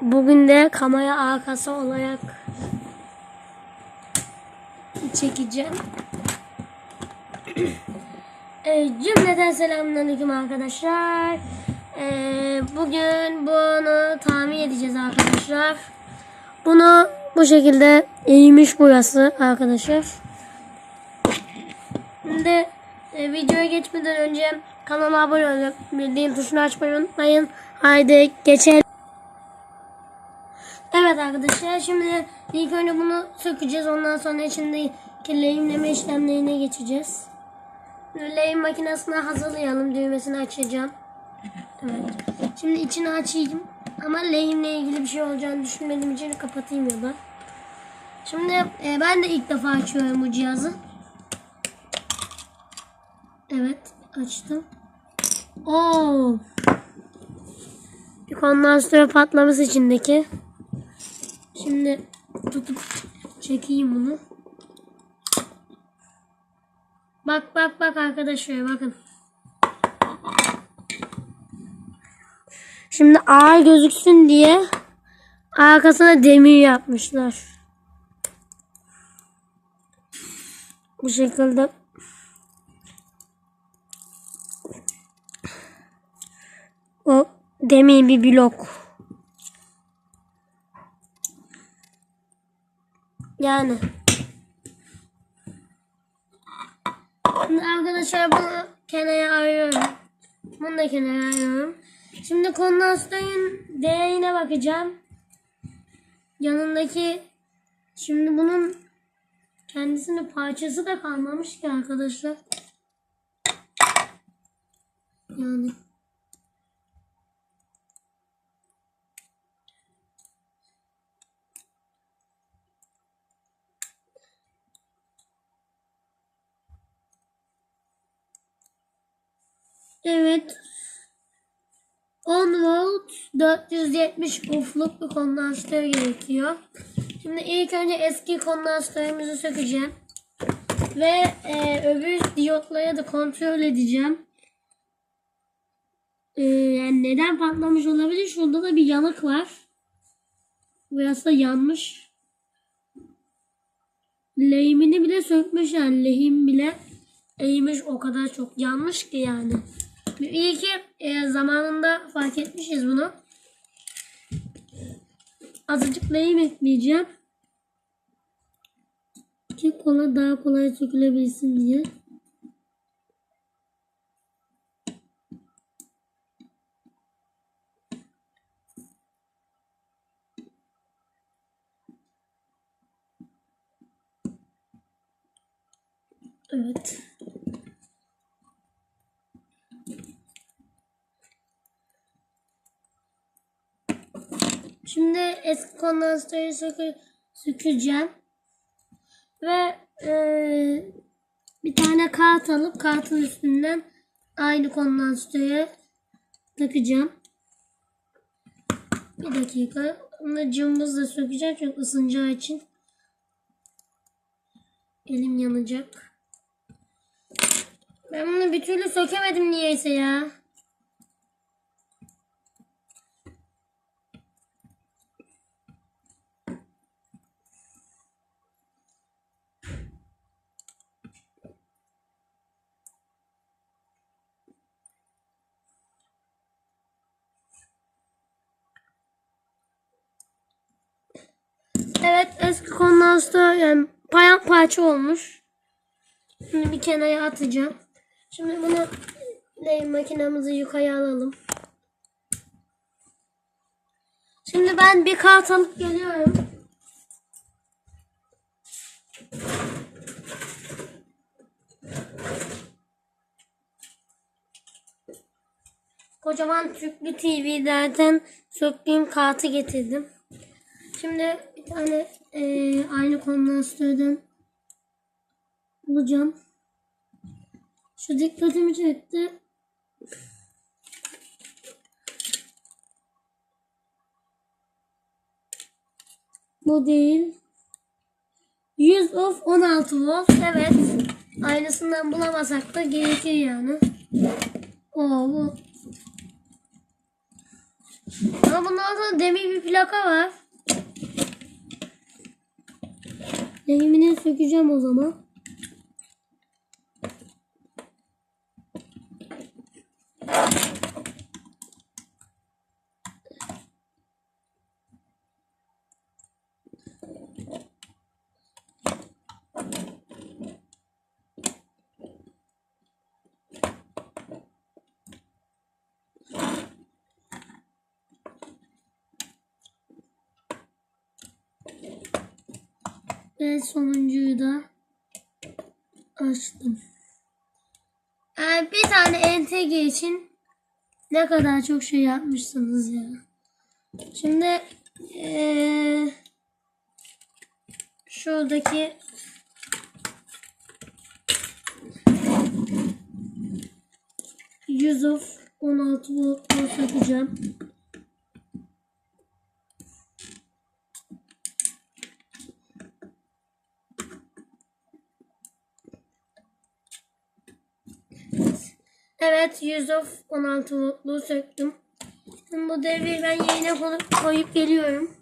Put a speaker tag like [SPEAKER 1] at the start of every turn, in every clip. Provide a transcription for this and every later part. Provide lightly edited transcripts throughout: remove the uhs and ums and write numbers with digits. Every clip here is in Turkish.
[SPEAKER 1] Bugün de kamera arkası olarak çekeceğim. Cümleten selamünaleyküm arkadaşlar. Bugün bunu tamir edeceğiz arkadaşlar. Bunu bu şekilde eğmiş burası arkadaşlar. Şimdi videoya geçmeden önce kanala abone olup bildiğin tuşunu açmayı unutmayın. Haydi geçelim. Evet arkadaşlar, şimdi ilk önce bunu sökeceğiz. Ondan sonra içindeki lehimleme işlemlerine geçeceğiz. Lehim makinesini hazırlayalım. Düğmesini açacağım. Evet. Şimdi içini açayım. Ama lehimle ilgili bir şey olacağını düşünmediğim için kapatayım ya da. Şimdi ben de ilk defa açıyorum bu cihazı. Evet, açtım. Oo. Bir kondansatör patlaması içindeki. Şimdi tutup çekeyim bunu. Bak arkadaşlar, bakın. Şimdi ağır gözüksün diye arkasına demir yapmışlar. Bu şekilde. O demir bir blok. Yani. Şimdi arkadaşlar bunu kenara ayırıyorum. Bunu da kenara ayırıyorum. Şimdi kondansatörün değerine bakacağım. Yanındaki, şimdi bunun kendisinin parçası da kalmamış ki arkadaşlar. Yani. Evet. 10 volt 470 ohmluk bir kondansatör gerekiyor. Şimdi ilk önce eski kondansatörümüzü sökeceğim. Ve öbür diyotları da kontrol edeceğim. Yani neden patlamış olabilir? Şurada da bir yanık var. Burası da yanmış. Lehimini bile sökmüş, yani lehim bile eğmiş, o kadar çok yanmış ki yani. İyi ki zamanında fark etmişiz bunu. Azıcık lehim ekleyeceğim ki kola daha kolay sökülebilsin diye. Evet. Şimdi eski kondansatörü sökeceğim. Ve bir tane kağıt alıp kağıtın üstünden aynı kondansatöre takacağım. Bir dakika. Bunu cımbızla sökeceğim çünkü ısınacağı için elim yanacak. Ben bunu bir türlü sökemedim niyeyse ya. Evet, eski kondansatör yani paramparça olmuş. Şimdi bir kenara atacağım. Şimdi bunu lehim makinemizi yukarıya alalım. Şimdi ben bir kağıt alıp geliyorum. Kocaman tüplü TV'lerden söktüğüm kağıtı getirdim. Şimdi bir tane aynı kondansatörden bulacağım. Şu dikkatimi çekti. Bu değil. 100 of 16 volt. Evet. Aynısından bulamasak da gerekir yani. Bu. Ama bunun altında demir bir plaka var. Lehimini sökeceğim o zaman. Ve sonuncuyu da açtım. Yani bir tane entegre için ne kadar çok şey yapmışsınız ya. Şimdi şuradaki Yusuf 16 volt'u sökeceğim. Evet, Yusuf 16 volt'u söktüm. Şimdi bu devreyi ben yerine koyup geliyorum.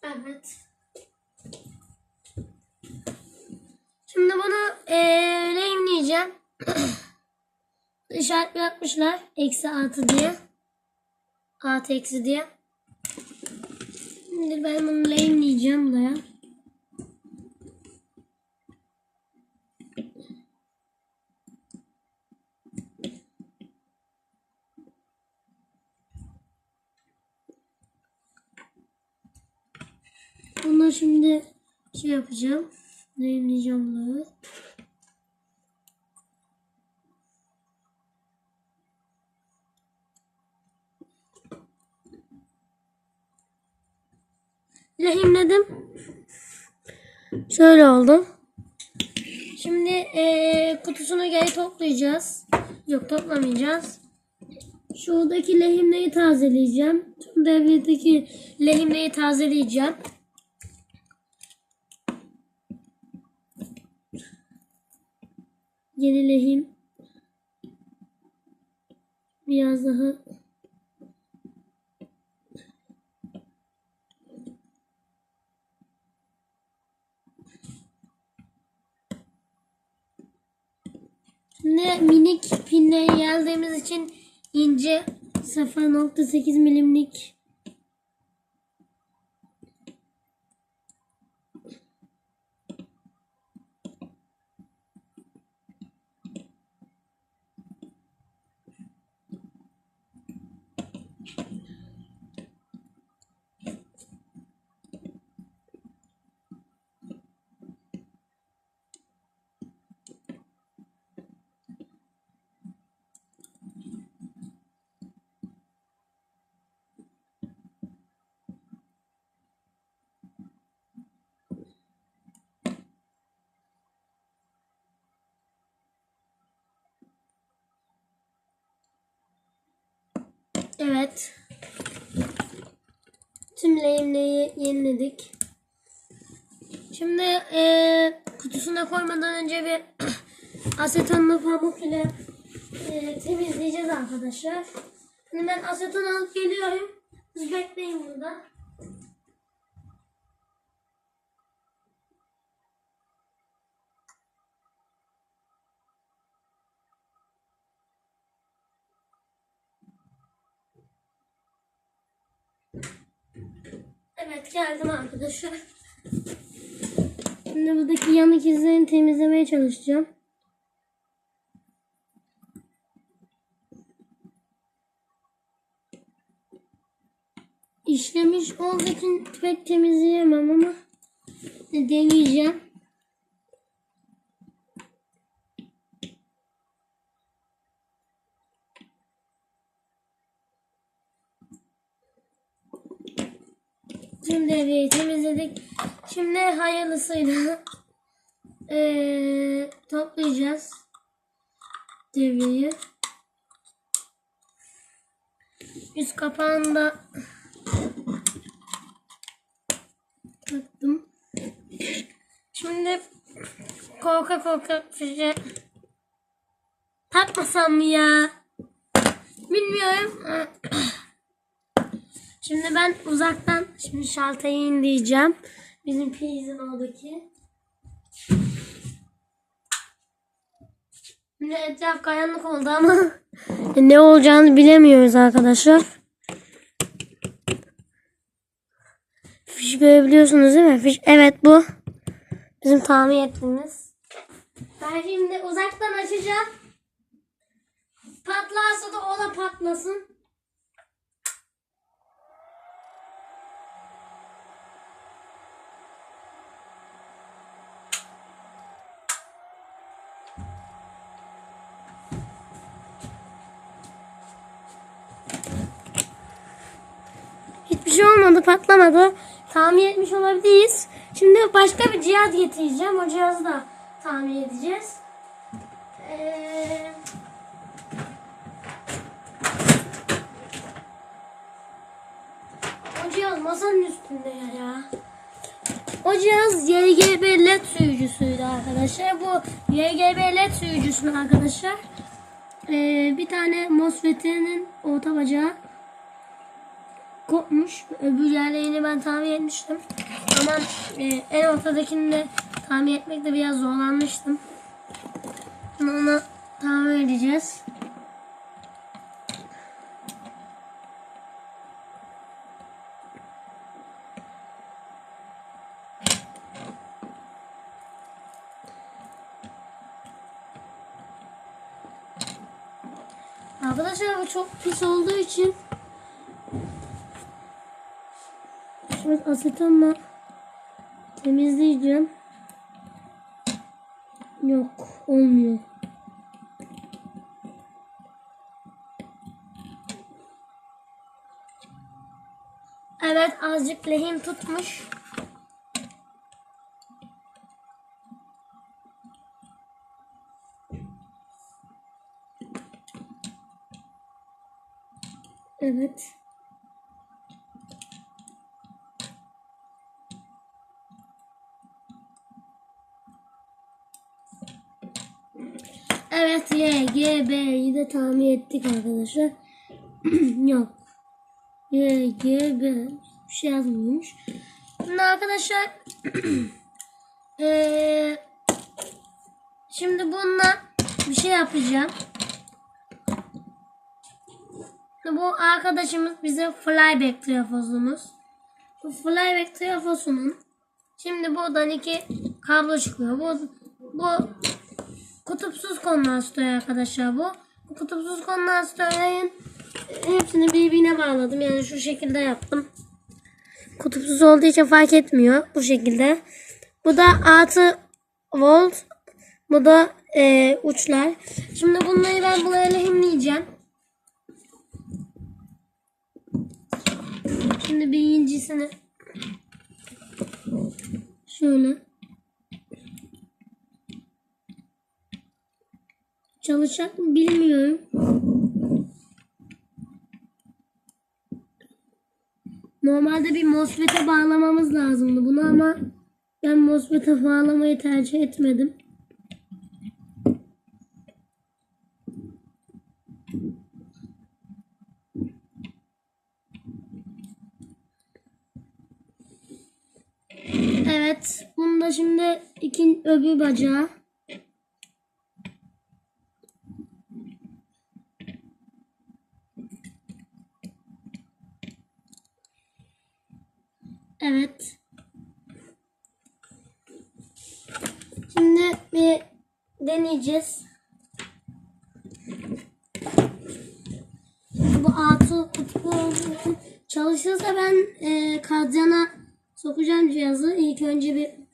[SPEAKER 1] Evet. Şimdi bunu lehimleyeceğim. İşaret yapmışlar. Eksi artı diye. Artı eksi diye. Şimdi ben bunu lehimleyeceğim buraya. Bunu şimdi şey yapacağım. Lehimleyeceğim bunları. Lehimledim. Şöyle oldu. Şimdi kutusunu geri toplayacağız. Yok, toplamayacağız. Şuradaki lehimleyi tazeleyeceğim. Tüm devredeki lehimleyi tazeleyeceğim. Yeni lehim. Biraz daha. Şimdi minik pinlere geldiğimiz için ince 0.8 milimlik evet. Tüm lehimleri yeniledik. Şimdi kutusuna koymadan önce bir asetonlu pamuk ile temizleyeceğiz arkadaşlar. Şimdi ben aseton alıp geliyorum. Siz bekleyin burada. Evet, geldim arkadaşlar. Şimdi buradaki yanık izlerini temizlemeye çalışacağım. İşlemiş olduğu için pek temizleyemem ama deneyeceğim. Tüm devreyi temizledik. Şimdi hayırlısıyla toplayacağız devreyi. üst kapağını da taktım. Şimdi korka korka fişe takmasam mı ya? Bilmiyorum. Şimdi ben uzaktan şaltayı indireceğim. Bizim prizin oradaki. Şimdi etraf karanlık oldu ama ne olacağını bilemiyoruz arkadaşlar. Fiş görebiliyorsunuz değil mi? Fiş, evet bu. Bizim tahmin ettiğimiz. Ben şimdi uzaktan açacağım. Patlarsa da o da patlasın. Hiçbir şey olmadı, patlamadı. Tahmin etmiş olabiliriz. Şimdi başka bir cihaz getireceğim. O cihazı da tahmin edeceğiz. O cihaz masanın üstünde ya. O cihaz YGB LED sürücüsüydü arkadaşlar. Bu YGB LED sürücüsünün arkadaşlar. Bir tane MOSFET'inin orta bacağı kopmuş. Öbür yerlerini ben tahmin etmiştim. Ama en ortadakini de tahmin etmekte biraz zorlanmıştım. Şimdi onu tahmin edeceğiz. Arkadaşlar bu çok pis olduğu için şimdi asetonla temizleyeceğim. Yok, olmuyor. Evet, azıcık lehim tutmuş. Evet. Evet, YGB'yi de tahmin ettik arkadaşlar. Yok. YGB bir şey yazmıyormuş. Şimdi arkadaşlar şimdi bununla bir şey yapacağım. Bu arkadaşımız bize flyback trafosumuz. Bu flyback trafosunun şimdi buradan iki kablo çıkıyor. Bu kutupsuz kondansatör arkadaşlar bu. Bu kutupsuz kondansatörlerin hepsini birbirine bağladım. Yani şu şekilde yaptım. Kutupsuz olduğu için fark etmiyor. Bu şekilde. Bu da 6 volt. Bu da uçlar. Şimdi bunları ben buraya lehimleyeceğim. Şimdi birincisini şöyle çalışacak mı bilmiyorum. Normalde bir MOSFET'e bağlamamız lazımdı bunu ama ben MOSFET'e bağlamayı tercih etmedim. Evet, bunda şimdi öbür bacağı. Evet. Şimdi bir deneyeceğiz. Bu altı kutbu çalışırsa ben kadrana sokacağım cihazı. İlk önce bir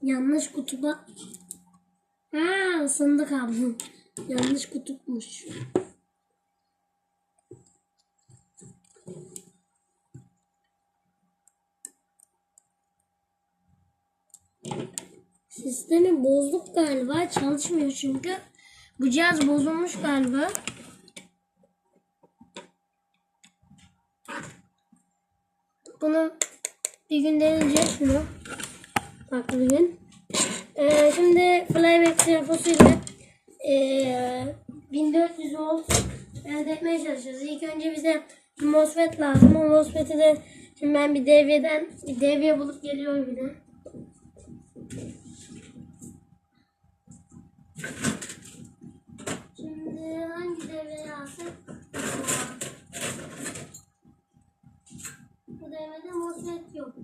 [SPEAKER 1] Yanlış kutuba. Isındı kablom. Yanlış kutupmuş. Sistemi bozduk galiba. Çalışmıyor çünkü. Bu cihaz bozulmuş galiba. Bunu bir gün deneyeceğiz şunu. Farklı bir gün. Şimdi flyback trafosuyla 1400 volt elde etmeye çalışacağız. İlk önce bize bir MOSFET lazım. O MOSFET'i de şimdi ben bir devre bulup geliyorum bir de. Şimdi hangi devreyi alsak? Bu devrede MOSFET yok.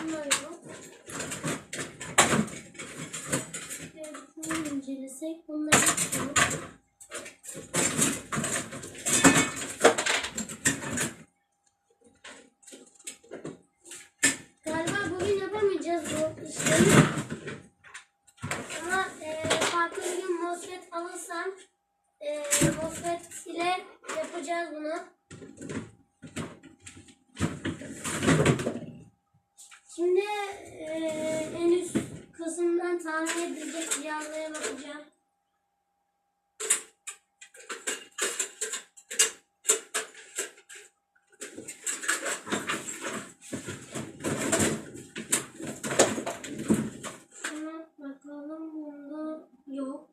[SPEAKER 1] Bunlar yok. Bunu incelesek bunları yok. Galiba bugün yapamayacağız bu işlemi. Ama farklı bir gün MOSFET alırsam MOSFET ile yapacağız bunu. Şimdi en üst kısımdan tahmin edilecek cihazlara bakacağım. Şuna bakalım, bunda yok.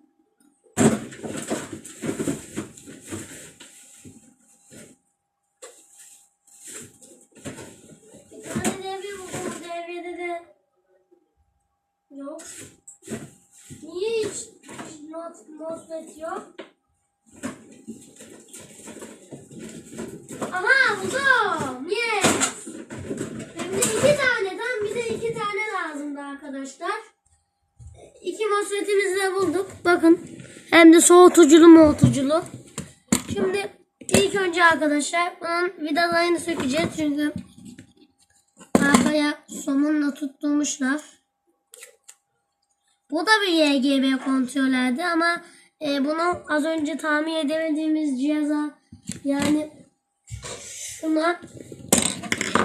[SPEAKER 1] Bir tane devre buldum, bu devrede de yok. Niye hiç MOSFET yok? Aha, buldum. Yes. Hem de 2 tane. Tam bize 2 tane lazımdı arkadaşlar. 2 MOSFET'imizi de bulduk. Bakın. Hem de soğutuculu. Şimdi ilk önce arkadaşlar bunun vidalarını sökeceğiz. Çünkü arkaya somunla tutturmuşlar. Bu da bir YGB kontrollerdi ama bunu az önce tamir edemediğimiz cihaza, yani şuna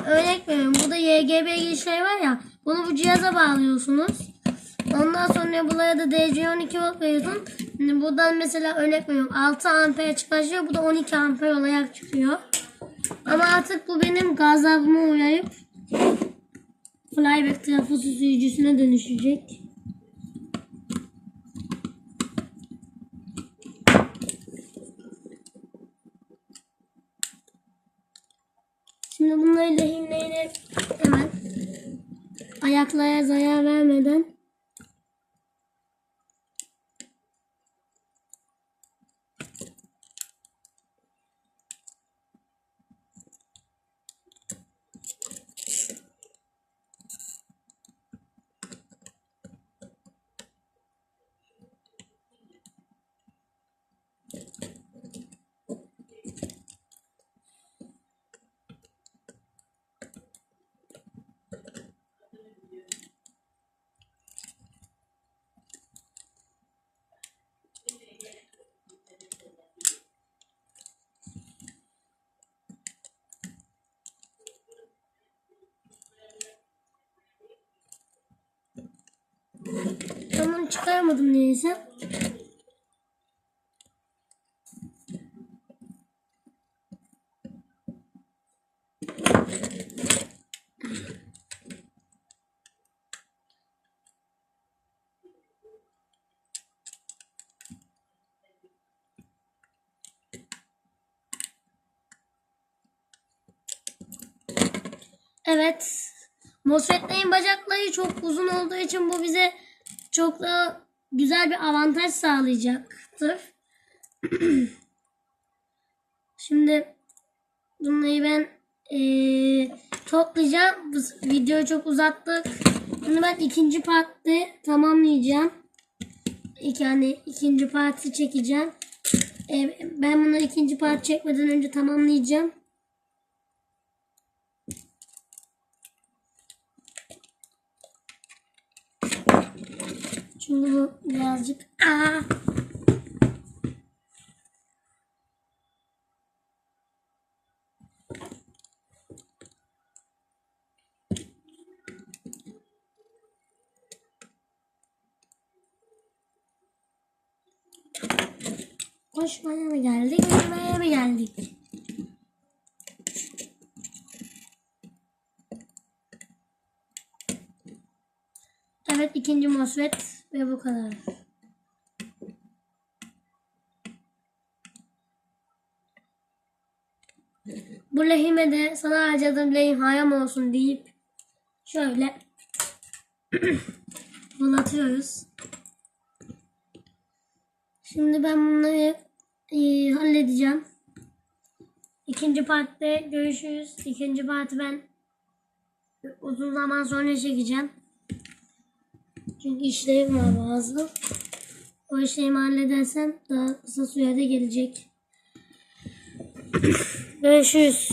[SPEAKER 1] örnek veriyorum. Burada YGB gibi şey var ya, bunu bu cihaza bağlıyorsunuz. Ondan sonra buraya da DC12 volt veriyorsun. Şimdi buradan mesela örnek veriyorum 6 amper çıkıyor. Bu da 12 amper olarak çıkıyor. Ama artık bu benim gazabıma uğrayıp flyback trafosu sürücüsüne dönüşecek. Şimdi bunları lehimleyerek hemen ayaklara zarar vermeden bunu çıkaramadım neyse. Evet. MOSFET'lerin bacakları çok uzun olduğu için bu bize çok da güzel bir avantaj sağlayacaktır. Şimdi bunları ben toplayacağım. Bu videoyu çok uzattık. Bunu ben ikinci partta tamamlayacağım. yani ikinci parti çekeceğim. Ben bunu ikinci parti çekmeden önce tamamlayacağım. Çünkü bu birazcık koşmaya mı geldik, yürümeye mi geldik? Evet, ikinci MOSFET ve bu kadar. Bu lehime de sana harcadığım lehim hayam olsun deyip şöyle bulatıyoruz. Şimdi ben bunları halledeceğim. İkinci partide görüşürüz. İkinci parti ben uzun zaman sonra çekeceğim. Çünkü işlerim var bazı. O işlerimi halledersem daha kısa sürede gelecek. Görüşürüz.